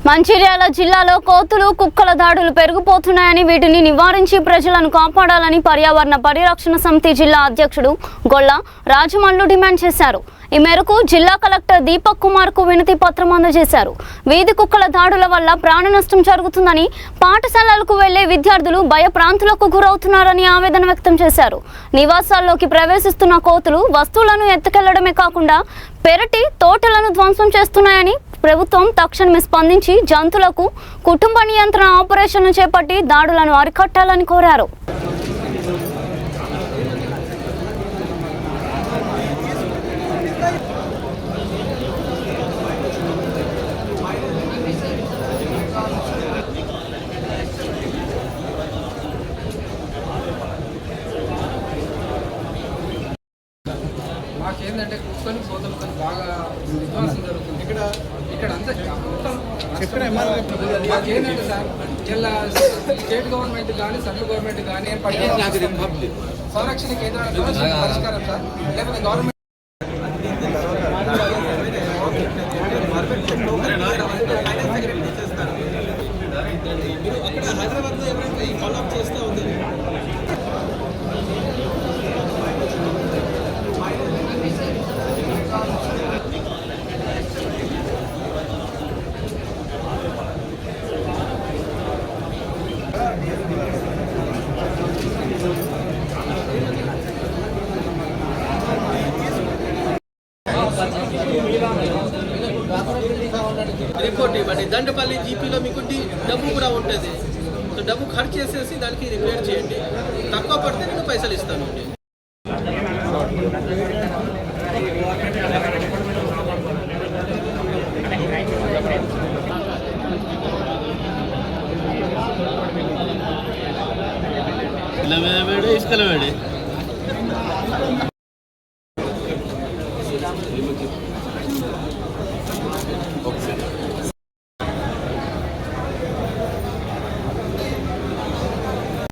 మంచిర్యాల జిల్లాలో కోతులు కుక్కల దాడులు పెరిగిపోతున్నాయని వీటిని నివారించి ప్రజలను కాపాడాలని పర్యావరణ పరిరక్షణ సమితి జిల్లా అధ్యక్షుడు గొల్ల రాజమల్లు డిమాండ్ చేశారు. ఈ మేరకు జిల్లా కలెక్టర్ దీపక్ కుమార్ కు వినతి పత్రం అందజేశారు. వీధి కుక్కల దాడుల వల్ల ప్రాణ నష్టం జరుగుతుందని, పాఠశాలలకు వెళ్లే విద్యార్థులు భయప్రాంతులకు గురవుతున్నారని ఆవేదన వ్యక్తం చేశారు. నివాసాల్లోకి ప్రవేశిస్తున్న కోతులు వస్తువులను ఎత్తుకెళ్లడమే కాకుండా పెరటి తోటలను ధ్వంసం చేస్తున్నాయని, ప్రభుత్వం తక్షణమే స్పందించి జంతువులకు కుటుంబ నియంత్రణ ఆపరేషన్లు చేపట్టి దాడులను అరికట్టాలని కోరారు. మాకేంటంటే కుక్కలు కోతలతో బాగా విధ్వంసం జరుగుతుంది. ఇక్కడ అంతా మాకేంటంటే సార్ ఇలా స్టేట్ గవర్నమెంట్ కానీ సెంట్రల్ గవర్నమెంట్ కానీ సంరక్షణ కేంద్రాల పరిష్కారం సార్, లేకపోతే గవర్నమెంట్ హైదరాబాద్లో ఎవరైనా ఫాలో అప్ చేస్తూ ఉంది. రిపోర్ట్ ఇవ్వండి. దండపల్లి జీపీలో మీకు డబ్బు కూడా ఉంటుంది. సో డబ్బు ఖర్చు చేసేసి దానికి రిపేర్ చేయండి. తక్కువ పడితే నేను పైసలు ఇస్తాను. ఇసుకల వేడి ఓకే.